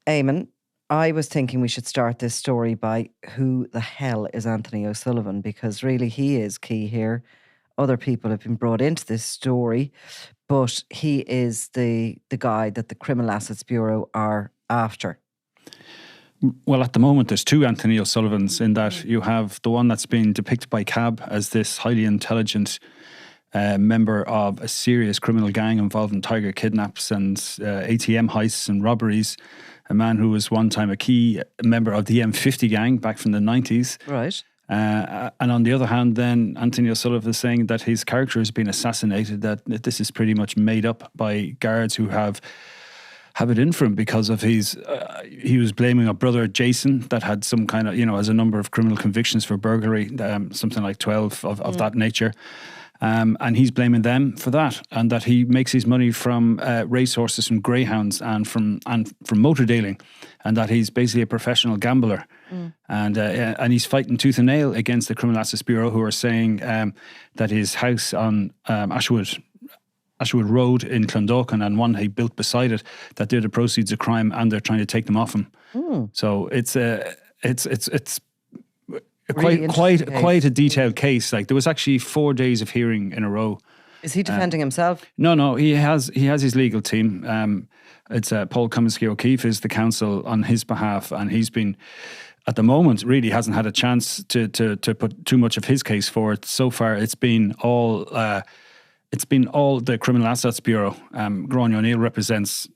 Eamon, I was thinking we should start this story by who the hell is Anthony O'Sullivan, because really he is key here. Other people have been brought into this story, but he is the guy that the Criminal Assets Bureau are after. Well, at the moment, there's two Anthony O'Sullivans in that you have the one that's been depicted by CAB as this highly intelligent member of a serious criminal gang involved in tiger kidnaps and ATM heists and robberies. A man who was one time a key member of the M50 gang back from the 90s. Right. And on the other hand, then Anthony O'Sullivan is saying that his character has been assassinated, that this is pretty much made up by guards who have it in for him because of he was blaming a brother, Jason, that had some kind of, has a number of criminal convictions for burglary, something like 12 of that nature. And he's blaming them for that, and that he makes his money from racehorses, from greyhounds, and from motor dealing, and that he's basically a professional gambler, and he's fighting tooth and nail against the Criminal Assets Bureau, who are saying that his house on Ashwood Road in Clondalkin and one he built beside it, that they're the proceeds of crime, and they're trying to take them off him. So it's quite a detailed case. Like, there was actually 4 days of hearing in a row. Is he defending himself? No, he has his legal team. It's Paul Comiskey O'Keefe is the counsel on his behalf, and he's been, at the moment, really hasn't had a chance to put too much of his case forward. So far, it's been all the Criminal Assets Bureau. Gráinne O'Neill represents,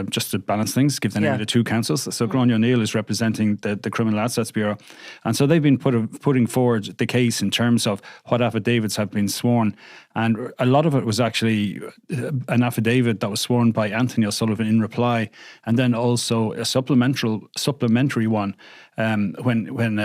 just to balance things, give the name of the two councils. So Gráinne O'Neill is representing the Criminal Assets Bureau. And so they've been putting forward the case in terms of what affidavits have been sworn. And a lot of it was actually an affidavit that was sworn by Anthony O'Sullivan in reply, and then also a supplementary one when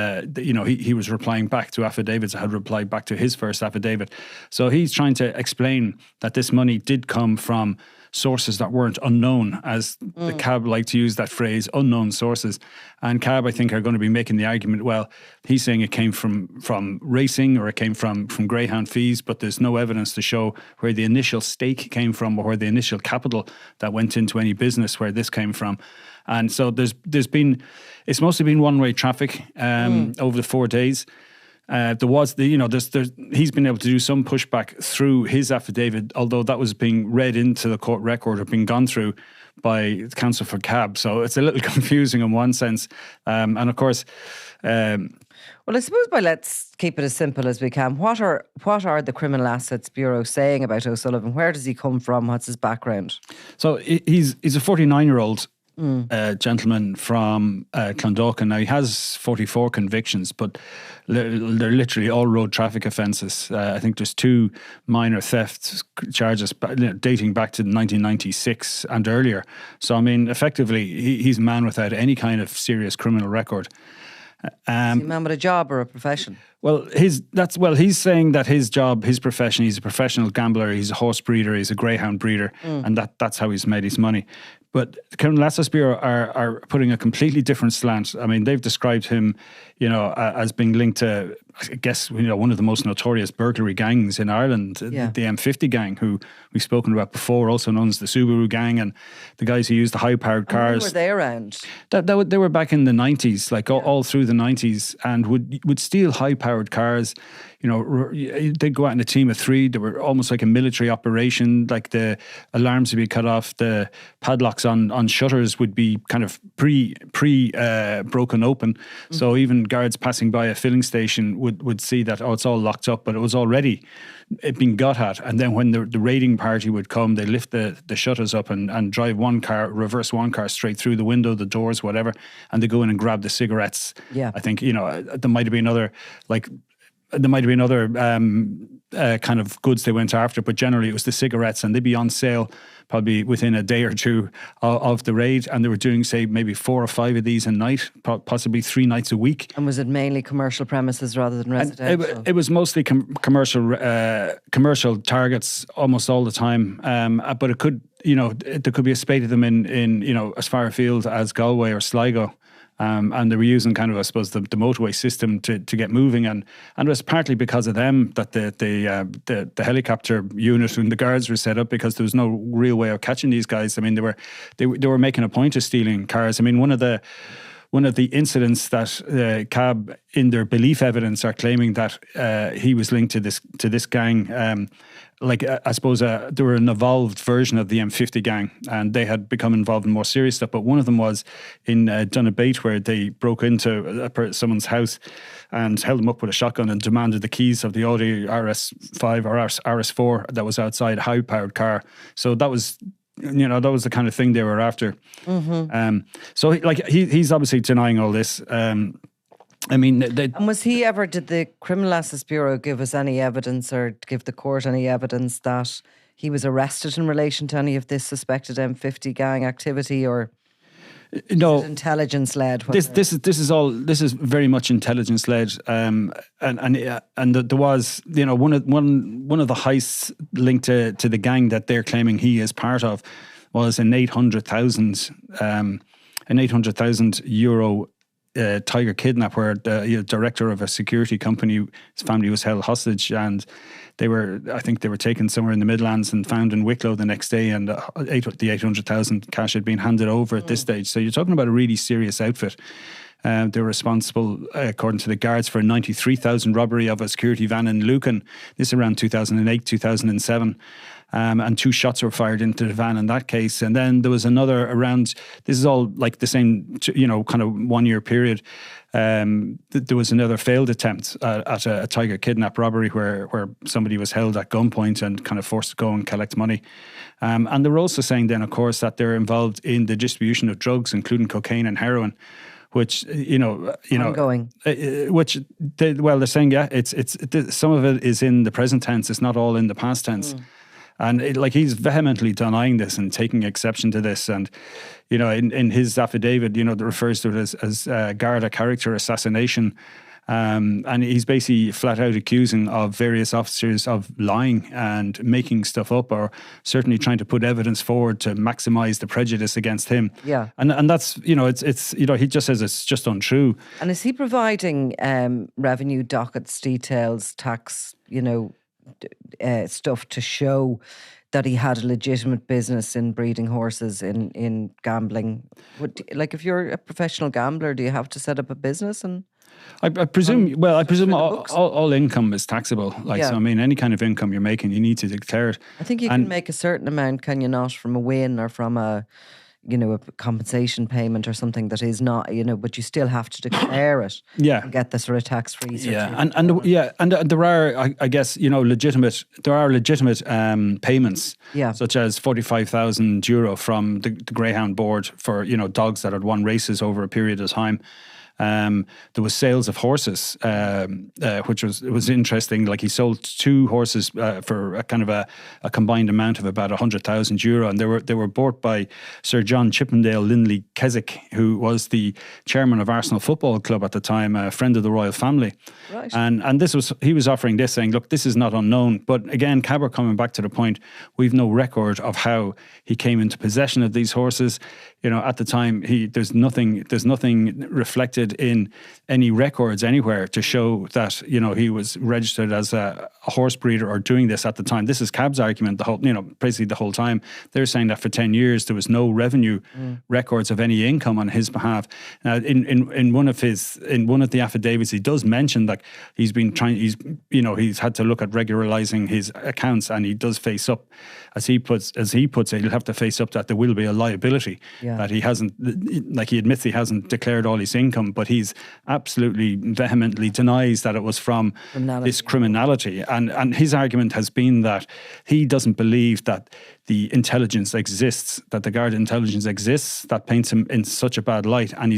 he was replying back to affidavits that had replied back to his first affidavit. So he's trying to explain that this money did come from sources that weren't unknown, as the CAB like to use that phrase, unknown sources. And CAB, I think, are going to be making the argument, well, he's saying it came from racing, or it came from greyhound fees, but there's no evidence to show where the initial stake came from, or where the initial capital that went into any business, where this came from. And so it's mostly been one-way traffic over the 4 days. He's been able to do some pushback through his affidavit, although that was being read into the court record or being gone through by counsel for CAB. So it's a little confusing in one sense. And of course, well, I suppose let's keep it as simple as we can. What are the Criminal Assets Bureau saying about O'Sullivan? Where does he come from? What's his background? So he's a 49-year-old gentleman from Clondalkin. Now, he has 44 convictions, but they're literally all road traffic offences. I think there's 2 minor theft charges dating back to 1996 and earlier. So, I mean, effectively, he's a man without any kind of serious criminal record. Is he a man with a job or a profession? Well, he's saying that his job, his profession, he's a professional gambler, he's a horse breeder, he's a greyhound breeder, and that's how he's made his money. But the Criminal Assets Bureau are putting a completely different slant. I mean, they've described him, as being linked to, I guess, one of the most notorious burglary gangs in Ireland, the M50 gang, who we've spoken about before, also known as the Subaru gang, and the guys who used the high-powered cars. When were they around? They were back in the 90s, all through the 90s, and would steal high-powered cars. They'd go out in a team of 3. They were almost like a military operation. Like, the alarms would be cut off, the padlocks on shutters would be kind of pre broken open. So even guards passing by a filling station would see that, it's all locked up, but it was already been got at. And then when the raiding party would come, they lift the shutters up and drive reverse one car straight through the window, the doors, whatever, and they go in and grab the cigarettes. Yeah, I think there might have been other kind of goods they went after, but generally it was the cigarettes, and they'd be on sale probably within a day or two of the raid, and they were doing, say, maybe 4 or 5 of these a night, possibly 3 nights a week. And was it mainly commercial premises rather than residential? It was mostly commercial targets almost all the time, but it could, there could be a spate of them in as far afield as Galway or Sligo. And they were using kind of, I suppose, the motorway system to get moving, and it was partly because of them that the helicopter unit and the guards were set up, because there was no real way of catching these guys. I mean, they were making a point of stealing cars. I mean, one of the incidents that CAB, in their belief evidence, are claiming that he was linked to this gang. I suppose they were an evolved version of the M50 gang, and they had become involved in more serious stuff. But one of them was in Donabate, where they broke into someone's house and held them up with a shotgun and demanded the keys of the Audi RS5 or RS4 that was outside, a high-powered car. So that was... that was the kind of thing they were after. So he's obviously denying all this. I mean, and was he ever? Did the Criminal Assets Bureau give us any evidence, or give the court any evidence that he was arrested in relation to any of this suspected M50 gang activity, or no, intelligence led? This is very much intelligence led, and there was one of the heists linked to the gang that they're claiming he is part of was an €800,000 Tiger kidnap, where the director of a security company, his family was held hostage, and I think they were taken somewhere in the Midlands and found in Wicklow the next day, and the 800,000 cash had been handed over at this stage. So you're talking about a really serious outfit. They were responsible, according to the guards, for a 93,000 robbery of a security van in Lucan. This around 2008, 2007. And 2 shots were fired into the van in that case. And then there was another around, this is all like the same, kind of 1 year period. There was another failed attempt at a Tiger kidnap robbery where somebody was held at gunpoint and kind of forced to go and collect money. And they were also saying then, of course, that they're involved in the distribution of drugs, including cocaine and heroin, which ongoing. They're saying, it's some of it is in the present tense. It's not all in the past tense. And he's vehemently denying this and taking exception to this. And, in his affidavit, that refers to it as Garda character assassination. And he's basically flat out accusing of various officers of lying and making stuff up, or certainly trying to put evidence forward to maximise the prejudice against him. Yeah. And that's, it's he just says it's just untrue. And is he providing revenue dockets, details, tax, stuff to show that he had a legitimate business in breeding horses, in gambling? If you're a professional gambler, do you have to set up a business? And I presume all income is taxable. So I mean, any kind of income you're making, you need to declare it. I think you can make a certain amount, can you not, from a win or from a compensation payment or something that is not, but you still have to declare it. Yeah. And get the sort of tax-free. And there are, I guess, legitimate payments, such as €45,000 from the Greyhound board for, dogs that had won races over a period of time. There was sales of horses, which was interesting. Like, he sold 2 horses for a kind of a combined amount of about €100,000, and they were bought by Sir John Chippendale Lindley Keswick, who was the chairman of Arsenal Football Club at the time, a friend of the royal family. Right. And he was offering this, saying, look, this is not unknown. But again, Cabot coming back to the point, we've no record of how he came into possession of these horses. At the time, there's nothing reflected in any records anywhere to show that, he was registered as a horse breeder or doing this at the time. This is Cab's argument basically the whole time. They're saying that for 10 years there was no revenue records of any income on his behalf. Now, in one of the affidavits, he does mention that he's had to look at regularizing his accounts, and he does face up, as he puts it, he'll have to face up that there will be a liability. Yeah. That he hasn't, he admits he hasn't declared all his income, but he's absolutely vehemently denies that it was from this criminality. And his argument has been that he doesn't believe that the intelligence exists, that the Garda intelligence exists, that paints him in such a bad light. And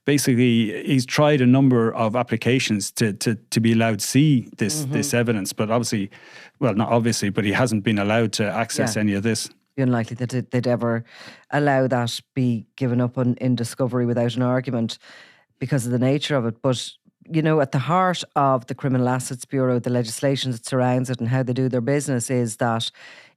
he's tried a number of applications to be allowed to see this evidence, but but he hasn't been allowed to access any of this. Unlikely that they'd ever allow that be given up in discovery without an argument because of the nature of it. But, at the heart of the Criminal Assets Bureau, the legislation that surrounds it and how they do their business is that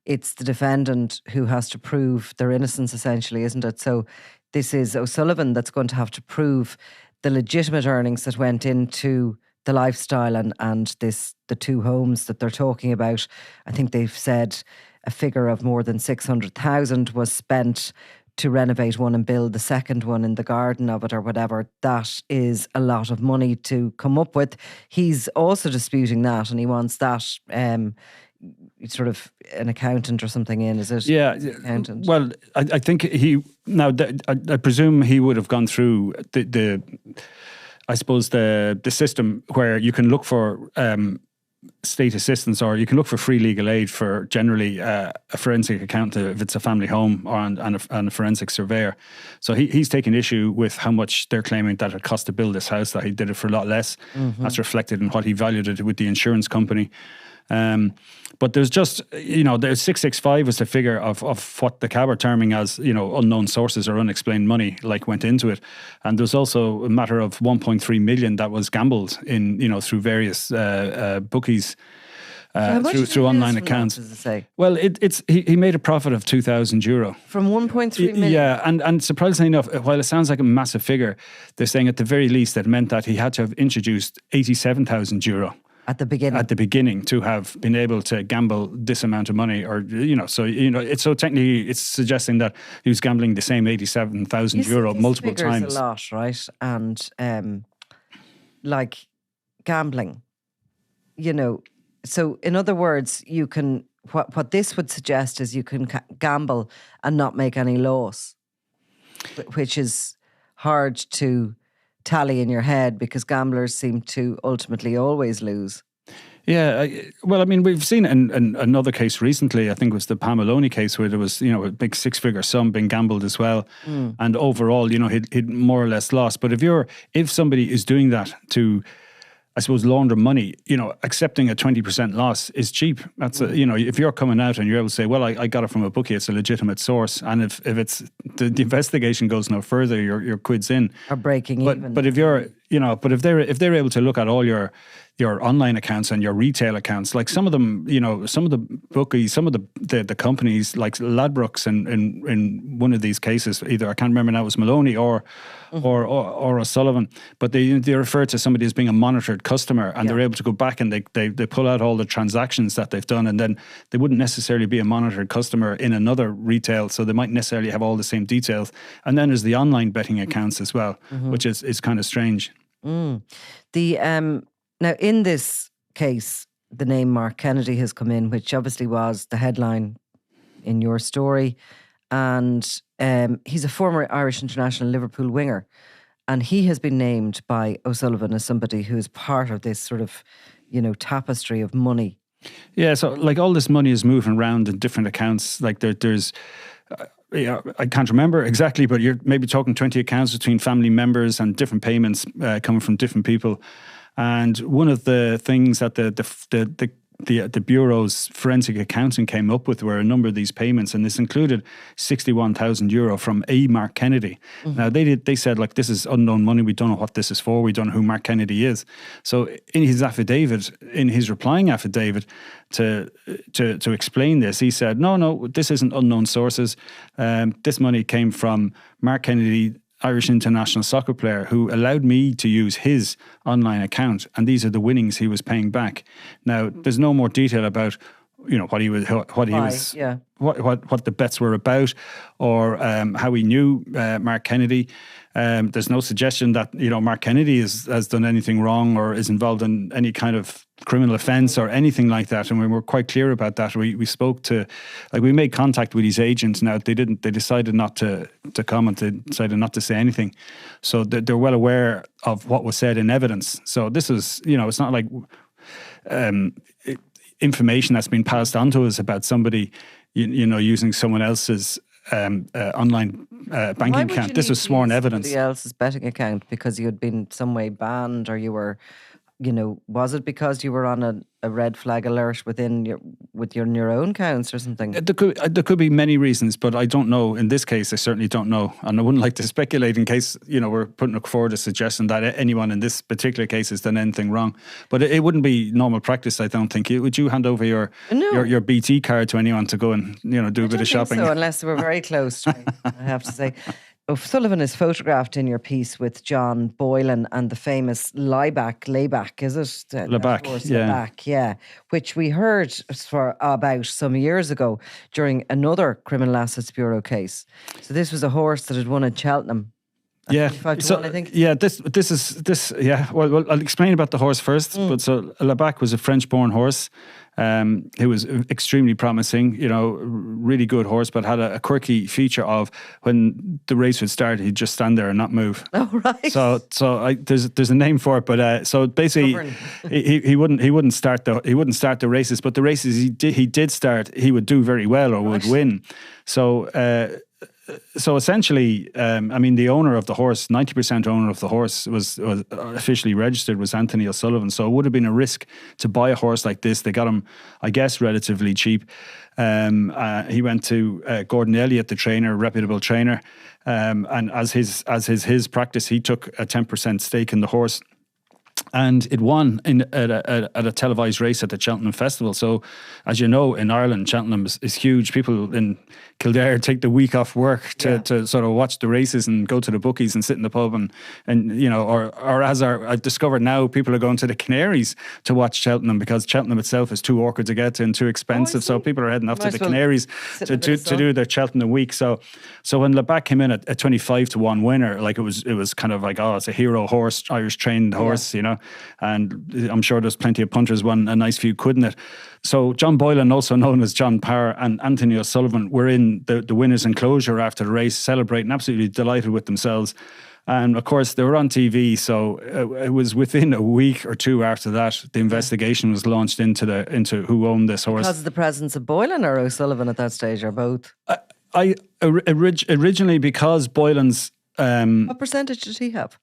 it's the defendant who has to prove their innocence, essentially, isn't it? So this is O'Sullivan that's going to have to prove the legitimate earnings that went into the lifestyle and the two homes that they're talking about. I think they've said a figure of more than 600,000 was spent to renovate one and build the second one in the garden of it or whatever. That is a lot of money to come up with. He's also disputing that, and he wants that sort of an accountant or something in, is it? Yeah. Accountant. Well, I think I presume he would have gone through I suppose the system where you can look for state assistance, or you can look for free legal aid for generally a forensic accountant if it's a family home, and a forensic surveyor. So he's taking issue with how much they're claiming that it cost to build this house, that he did it for a lot less. That's reflected in what he valued it with the insurance company. But there's just, there's 665 was the figure of what the CAB are terming as, unknown sources or unexplained money, went into it. And there's also a matter of 1.3 million that was gambled in, through various bookies, through online accounts. Does it say? Well, he made a profit of €2,000. From 1.3 million? Yeah, and surprisingly enough, while it sounds like a massive figure, they're saying at the very least that meant that he had to have introduced €87,000. At the beginning, to have been able to gamble this amount of money, or so technically it's suggesting that he was gambling the same €87,000 multiple times. A lot, right? And gambling, So in other words, you can what this would suggest is you can gamble and not make any loss, which is hard to tally in your head because gamblers seem to ultimately always lose. Yeah, well, I mean, we've seen in another case recently, I think it was the Pamaloney case, where there was, a big six-figure sum being gambled as well. And overall, he'd more or less lost. But if somebody is doing that to, I suppose, launder money, accepting a 20% loss is cheap. That's if you're coming out and you're able to say, well, I got it from a bookie, it's a legitimate source, and if it's the investigation goes no further, your quid's in. Or breaking even. But if you're, if they're able to look at all your online accounts and your retail accounts, like some of them, some of the bookies, some of the companies, like Labach in one of these cases, either I can't remember now, it was Maloney or O'Sullivan, but they refer to somebody as being a monitored customer, and they're able to go back and they pull out all the transactions that they've done, and then they wouldn't necessarily be a monitored customer in another retail, so they might necessarily have all the same details. And then there's the online betting accounts as well, which is kind of strange. Now, in this case, the name Mark Kennedy has come in, which obviously was the headline in your story. And he's a former Irish international Liverpool winger. And he has been named by O'Sullivan as somebody who is part of this sort of, tapestry of money. Yeah, so all this money is moving around in different accounts. There's... I can't remember exactly, but you're maybe talking 20 accounts between family members and different payments coming from different people. And one of the things that the Bureau's forensic accounting came up with were a number of these payments, and this included €61,000 from Mark Kennedy. Now they said, this is unknown money. We don't know what this is for. We don't know who Mark Kennedy is. So in his affidavit, in his replying affidavit to explain this, he said, no, this isn't unknown sources. This money came from Mark Kennedy, Irish international soccer player, who allowed me to use his online account, and these are the winnings he was paying back. Now, there's no more detail about what the bets were about, or how he knew Mark Kennedy. There's no suggestion that Mark Kennedy has done anything wrong or is involved in any kind of criminal offence or anything like that, and we were quite clear about that. We spoke to, we made contact with his agent. Now they decided not to comment. They decided not to say anything, so they're well aware of what was said in evidence. So this is, it's not like information that's been passed on to us about somebody, using someone else's online banking account. This was sworn evidence. Somebody else's betting account because you had been some way banned, or you were, was it because you were on a red flag alert within your own accounts or something? There could be many reasons, but I don't know. In this case, I certainly don't know, and I wouldn't like to speculate in case we're putting forward a suggestion that anyone in this particular case has done anything wrong. But it wouldn't be normal practice, I don't think. Would you hand over your BT card to anyone to go and do a bit of shopping? So, unless they were very close to me, I have to say. O'Sullivan is photographed in your piece with John Boylan and the famous Labach, is it? Labach, yeah. Labach, yeah, which we heard for about some years ago during another Criminal Assets Bureau case. So this was a horse that had won at Cheltenham. Yeah, 25-1, I think. Yeah, this is. Yeah, well, I'll explain about the horse first. But so Labach was a French-born horse. Who was extremely promising, really good horse, but had a quirky feature of when the race would start, he'd just stand there and not move. Oh, right. So there's a name for it, but so basically he wouldn't start the races, but the races he did start, he would do very well or would win. So essentially, the owner of the horse, 90% owner of the horse was officially registered, was Anthony O'Sullivan. So it would have been a risk to buy a horse like this. They got him, I guess, relatively cheap. He went to Gordon Elliott, the trainer, reputable trainer, and as his practice, he took a 10% stake in the horse. And it won at a televised race at the Cheltenham Festival. So, as you know, in Ireland, Cheltenham is huge. People in Kildare take the week off work to sort of watch the races and go to the bookies and sit in the pub and or as I've discovered now, people are going to the Canaries to watch Cheltenham because Cheltenham itself is too awkward to get to and too expensive. So people are heading off to the Canaries to do their Cheltenham week. So when Labach came in at 25-1 winner, like it was kind of like, it's a hero horse, Irish trained horse, and I'm sure there's plenty of punters won a nice few quid in it. So John Boylan, also known as John Power, and Anthony O'Sullivan were in the winners' enclosure after the race, celebrating, absolutely delighted with themselves. And of course, they were on TV, so it was within a week or two after that the investigation was launched into who owned this horse. Because of the presence of Boylan or O'Sullivan at that stage, or both? Originally because Boylan's... what percentage did he have?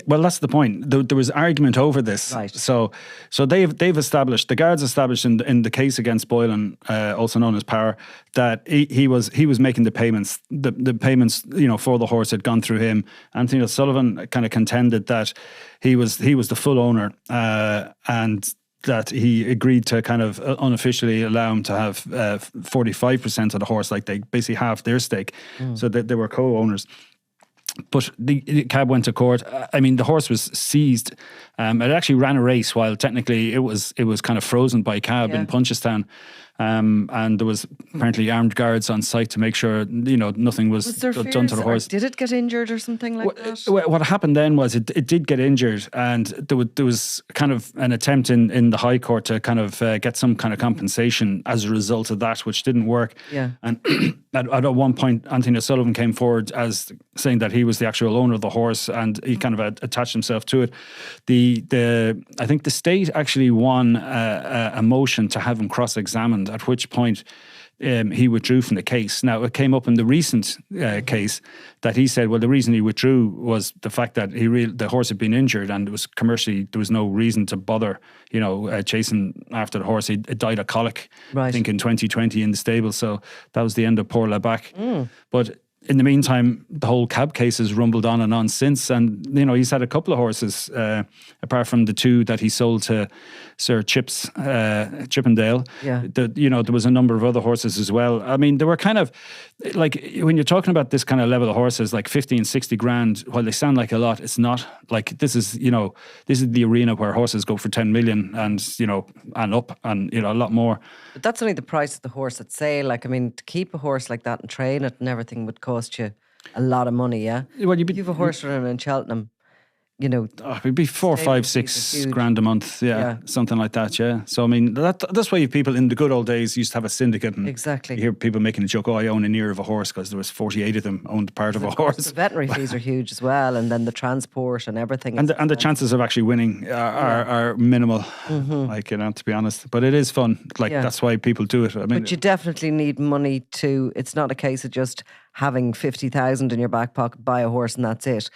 Well, that's the point. There was argument over this. Right. So they've established, the guards established in the case against Boylan, also known as Power, that he was making the payments. The payments, for the horse had gone through him. Anthony O'Sullivan kind of contended that he was the full owner, and that he agreed to kind of unofficially allow him to have 45% of the horse, like they basically half their stake, so that they were co-owners. But the cab went to court. The horse was seized. It actually ran a race while technically it was kind of frozen by cab in Punchestown. And there was apparently armed guards on site to make sure, nothing was done to the horse. Did it get injured or something like that? What happened then was it did get injured, and there was kind of an attempt in the High Court to kind of get some kind of compensation as a result of that, which didn't work. Yeah. And at one point, Anthony O'Sullivan came forward as saying that he was the actual owner of the horse, and he kind of attached himself to it. I think the state actually won a motion to have him cross-examined, at which point he withdrew from the case. Now, it came up in the recent case that he said, well, the reason he withdrew was the fact that the horse had been injured, and it was commercially, there was no reason to bother, chasing after the horse. It died of colic, I think, in 2020 in the stable. So that was the end of poor Labach. But in the meantime, the whole cab case has rumbled on and on since. And, he's had a couple of horses, apart from the two that he sold to Sir Chippendale. Yeah. There was a number of other horses as well. They were kind of, like, when you're talking about this kind of level of horses, like 50 and 60 grand, while they sound like a lot, it's not. Like, this is the arena where horses go for 10 million and, and up and, a lot more. But that's only the price of the horse at sale. Like, to keep a horse like that and train it and everything would cost you a lot of money, yeah? Well, you have a horse running in Cheltenham, it'd be 4, 5, 6 grand a month, something like that, yeah. So that's why people in the good old days used to have a syndicate, and exactly. You hear people making a joke, I own an ear of a horse, because there was 48 of them owned part of a horse. The veterinary fees are huge as well, and then the transport and everything. And the chances of actually winning are minimal, to be honest. But it is fun. That's why people do it. But you definitely need money to. It's not a case of just having 50,000 in your back pocket, buy a horse, and that's it.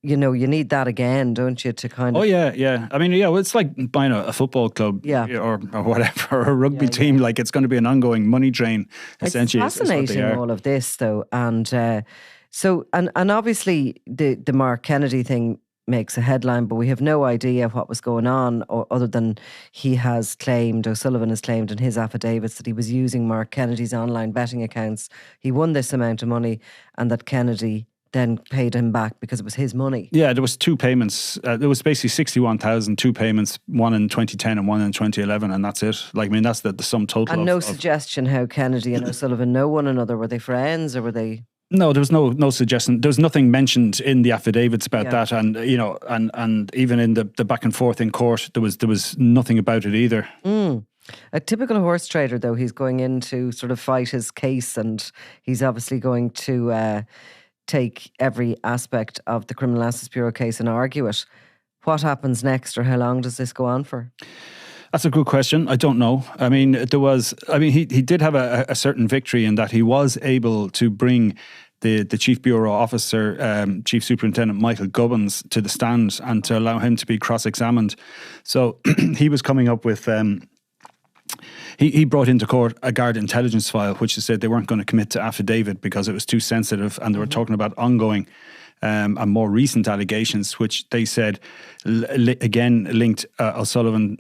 You need that again, don't you, to kind of... Oh, yeah. Well, it's like buying a football club or whatever, or a rugby team. Like, it's going to be an ongoing money drain, essentially. It's fascinating, all of this, though. And and obviously the Mark Kennedy thing makes a headline, but we have no idea what was going on, other than O'Sullivan has claimed in his affidavits that he was using Mark Kennedy's online betting accounts. He won this amount of money, and that Kennedy then paid him back because it was his money. Yeah, there was two payments. There was basically 61,000, two payments, one in 2010 and one in 2011, and that's it. Like, I mean, that's the sum total. And no suggestion how Kennedy and O'Sullivan know one another. Were they friends or were they? No, there was no suggestion. There was nothing mentioned in the affidavits about that, and and even in the back and forth in court, there was nothing about it either. A typical horse trader, though, he's going in to sort of fight his case, and he's obviously going to take every aspect of the Criminal Assets Bureau case and argue it. What happens next, or how long does this go on for? That's a good question. I don't know. I mean, he did have a certain victory in that he was able to bring the Chief Bureau Officer, Chief Superintendent Michael Gubbins, to the stand and to allow him to be cross-examined. So he was coming up with... He brought into court a guard intelligence file, which said they weren't going to commit to affidavit because it was too sensitive, and they were talking about ongoing and more recent allegations, which they said again linked O'Sullivan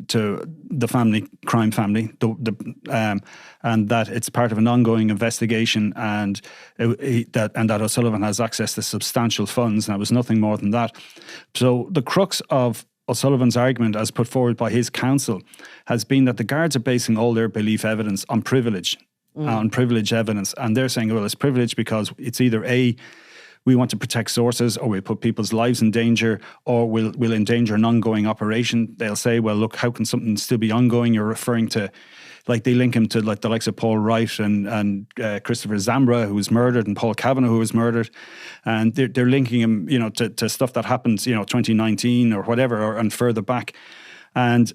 to the crime family, and that it's part of an ongoing investigation, and that O'Sullivan has access to substantial funds, and it was nothing more than that. So the crux of O'Sullivan's argument, as put forward by his counsel, has been that the guards are basing all their belief evidence on privilege, on privilege evidence. And they're saying, well, it's privilege because it's either A, we want to protect sources, or we put people's lives in danger, or we'll endanger an ongoing operation. They'll say, well, look, how can something still be ongoing? You're referring to, like, they link him to like the likes of Paul Wright and Christopher Zambra, who was murdered, and Paul Kavanagh, who was murdered, and they're linking him, to stuff that happened, 2019 or whatever, and further back, and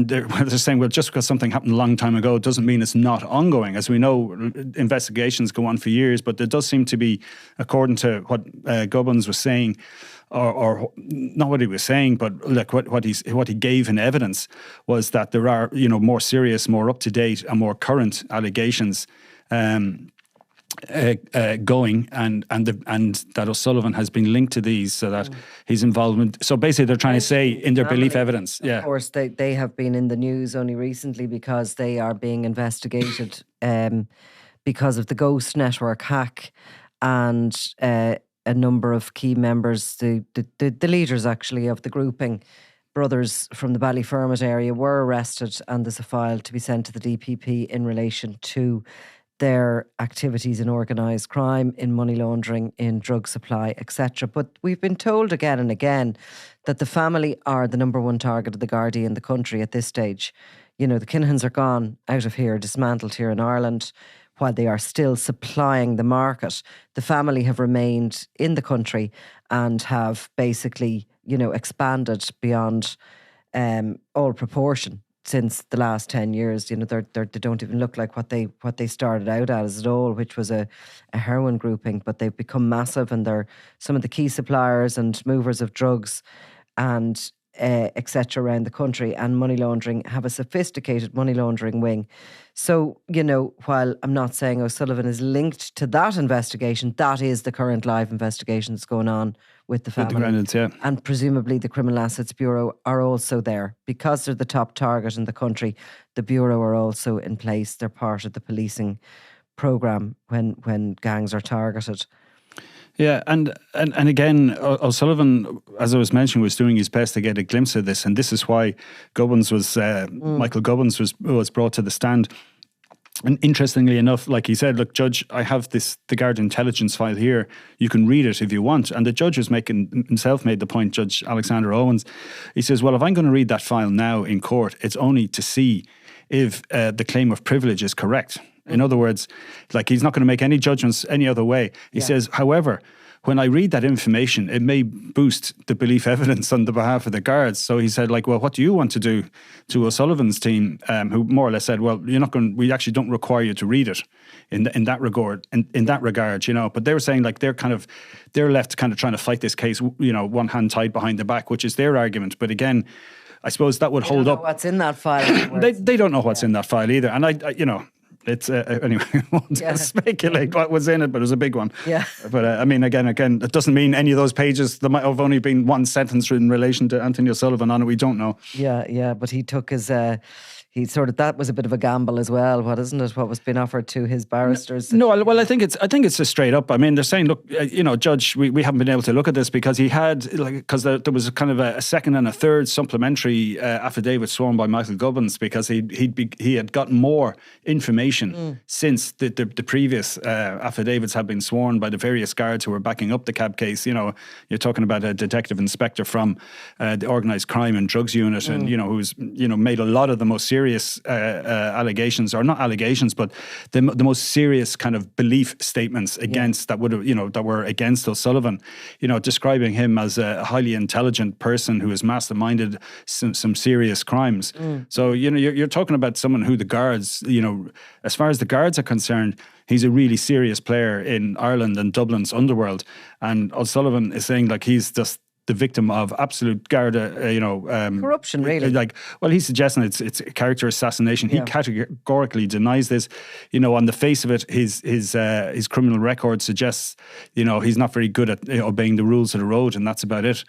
they're saying, well, just because something happened a long time ago doesn't mean it's not ongoing. As we know, investigations go on for years, but there does seem to be, according to what Gubbins was saying, or not what he was saying, but like what he gave in evidence was that there are more serious, more up to date, and more current allegations going, and that O'Sullivan has been linked to these, so that his involvement. So basically, they're trying to say in their belief evidence. Yeah, of course, they have been in the news only recently because they are being investigated because of the Ghost Network hack, and a number of key members, the leaders actually of the grouping, brothers from the Ballyfermot area, were arrested, and there's a file to be sent to the DPP in relation to their activities in organised crime, in money laundering, in drug supply, etc. But we've been told again and again that the family are the number one target of the Gardaí in the country at this stage. The Kinahans are gone out of here, dismantled here in Ireland, while they are still supplying the market. The family have remained in the country and have basically, expanded beyond all proportion since the last 10 years. They don't even look like what they started out as at all, which was a heroin grouping, but they've become massive, and they're some of the key suppliers and movers of drugs and etc. around the country, and money laundering, have a sophisticated money laundering wing. So, while I'm not saying O'Sullivan is linked to that investigation, that is the current live investigation that's going on with the family. And presumably the Criminal Assets Bureau are also there. Because they're the top target in the country, the Bureau are also in place. They're part of the policing programme when gangs are targeted. Yeah, and again, O'Sullivan, as I was mentioning, was doing his best to get a glimpse of this, and this is why Michael Gubbins was brought to the stand. And interestingly enough, like he said, look, Judge, I have the guard intelligence file here. You can read it if you want. And the judge was made the point, Judge Alexander Owens. He says, well, if I'm going to read that file now in court, it's only to see if the claim of privilege is correct. In other words, like, he's not going to make any judgments any other way. He says, however, when I read that information, it may boost the belief evidence on the behalf of the guards. So he said, like, well, what do you want to do to O'Sullivan's team, who more or less said, well, we actually don't require you to read it in that regard, But they were saying, like, they're left kind of trying to fight this case, one hand tied behind the back, which is their argument. But again, I suppose that would hold up. What's in that file? They don't know what's in that file either. And I it's anyway, I won't speculate what was in it, but it was a big one. Yeah. But I mean, again, it doesn't mean any of those pages. There might have only been one sentence in relation to Anthony O'Sullivan on it. We don't know. Yeah. But he took his he sort of, that was a bit of a gamble as well. What isn't it? What was being offered to his barristers? No, well, I think it's a straight up. I mean, they're saying, look, Judge, we haven't been able to look at this because he had, because there was kind of a second and a third supplementary affidavit sworn by Michael Gubbins, because he had gotten more information since the previous affidavits had been sworn by the various guards who were backing up the cab case. You're talking about a detective inspector from the organised crime and drugs unit, and who's made a lot of the most serious allegations, or not allegations, but the most serious kind of belief statements against that would have that were against O'Sullivan. Describing him as a highly intelligent person who has masterminded some serious crimes. So you're talking about someone who the guards, as far as the guards are concerned, he's a really serious player in Ireland and Dublin's underworld. And O'Sullivan is saying he's just the victim of absolute Garda, corruption, really. He's suggesting it's character assassination. He categorically denies this. On the face of it, his criminal record suggests, he's not very good at obeying the rules of the road, and that's about it.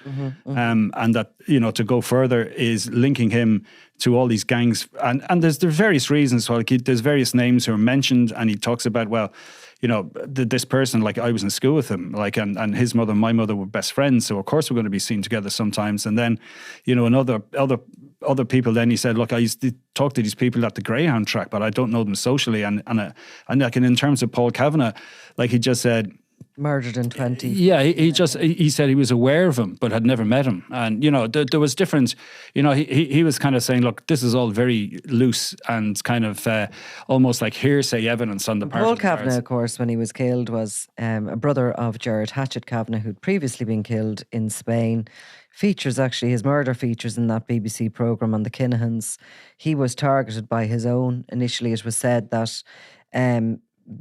And that, to go further is linking him to all these gangs. And there's various reasons. There's various names who are mentioned, and he talks about, this person, I was in school with him, and his mother and my mother were best friends, so of course we're going to be seen together sometimes. And then, and other people. Then he said, look, I used to talk to these people at the Greyhound track, but I don't know them socially. And in terms of Paul Kavanagh, he just said, murdered in 20. Yeah, he said he was aware of him but had never met him. And there was different, he was kind of saying, look, this is all very loose and kind of almost like hearsay evidence on the part Paul of the Kavanagh, guards. of course, when he was killed, was a brother of Gerard Hatchett Kavanagh, who'd previously been killed in Spain. His murder features in that BBC programme on the Kinahans. He was targeted by his own. Initially it was said that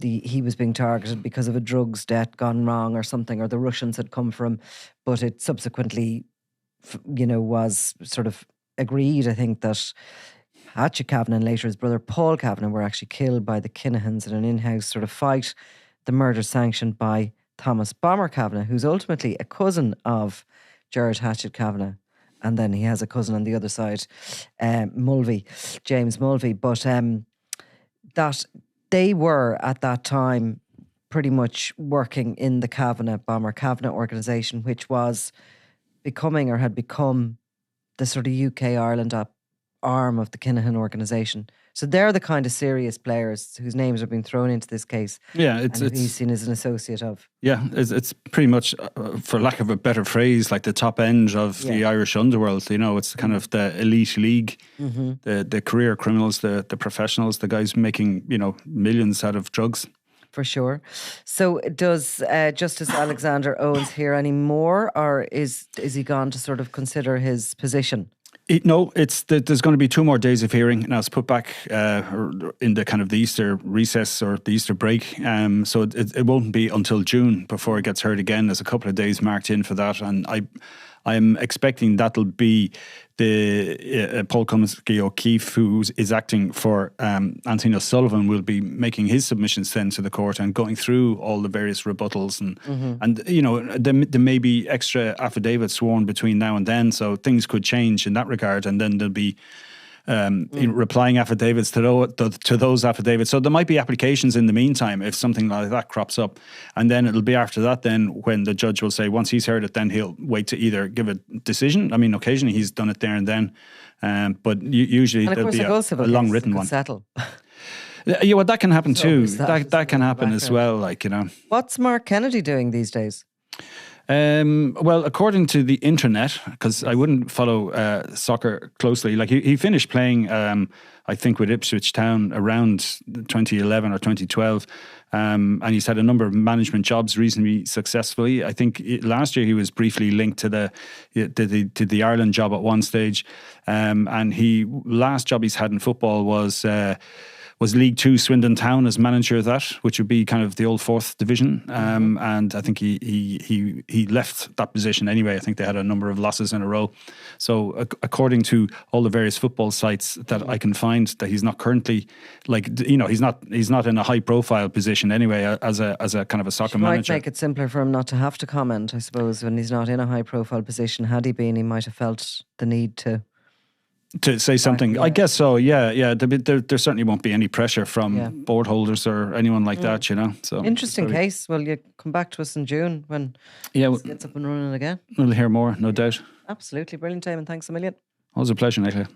he was being targeted because of a drugs debt gone wrong or something, or the Russians had come for him, but it subsequently, was sort of agreed, I think, that Hatchett Kavanagh and later his brother Paul Kavanagh were actually killed by the Kinahans in an in-house sort of fight. The murder sanctioned by Thomas Bomber Kavanagh, who's ultimately a cousin of Gerard Hatchett Kavanagh. And then he has a cousin on the other side, Mulvey, James Mulvey. But that they were at that time pretty much working in the Bomber Kavanagh organisation, which was becoming or had become the sort of UK Ireland arm of the Kinahan organisation. So they're the kind of serious players whose names have been thrown into this case. Yeah, it's he's seen as an associate of. Yeah, it's pretty much, for lack of a better phrase, like the top end of the Irish underworld. It's kind of the elite league, the career criminals, the professionals, the guys making millions out of drugs. For sure. So does Justice Alexander Owens hear any more, or is he gone to sort of consider his position? There's going to be 2 more days of hearing. Now it's put back in the kind of the Easter recess or the Easter break. So it won't be until June before it gets heard again. There's a couple of days marked in for that, and I'm expecting that'll be the Paul Cummins O'Keefe, who is acting for Anthony O'Sullivan, will be making his submissions then to the court and going through all the various rebuttals and there may be extra affidavits sworn between now and then, so things could change in that regard, and then there'll be replying affidavits to those affidavits. So there might be applications in the meantime if something like that crops up, and then it'll be after that then when the judge will say, once he's heard it, then he'll wait to either give a decision. I mean, occasionally he's done it there and then, but usually there'll be a long written one. Settle. Yeah, well, that can happen too. That can happen as well. What's Mark Kennedy doing these days? Well, according to the internet, because I wouldn't follow soccer closely, he finished playing, I think, with Ipswich Town around 2011 or 2012, and he's had a number of management jobs reasonably successfully. I think last year he was briefly linked to the Ireland job at one stage, and last job he's had in football was League Two Swindon Town as manager of that, which would be kind of the old 4th division. And I think he left that position anyway. I think they had a number of losses in a row. So according to all the various football sites that I can find, that he's not currently he's not in a high profile position anyway as a kind of a soccer manager. Might make it simpler for him not to have to comment, I suppose, when he's not in a high profile position. Had he been, he might have felt the need to. to say something. yeah. I guess so. Yeah. There certainly won't be any pressure from Yeah. board holders or anyone like that. So Interesting case. Well, you come back to us in June when it gets up and running again. We'll hear more, no doubt. Absolutely brilliant, Eamon. Thanks a million. Always a pleasure, Nicola.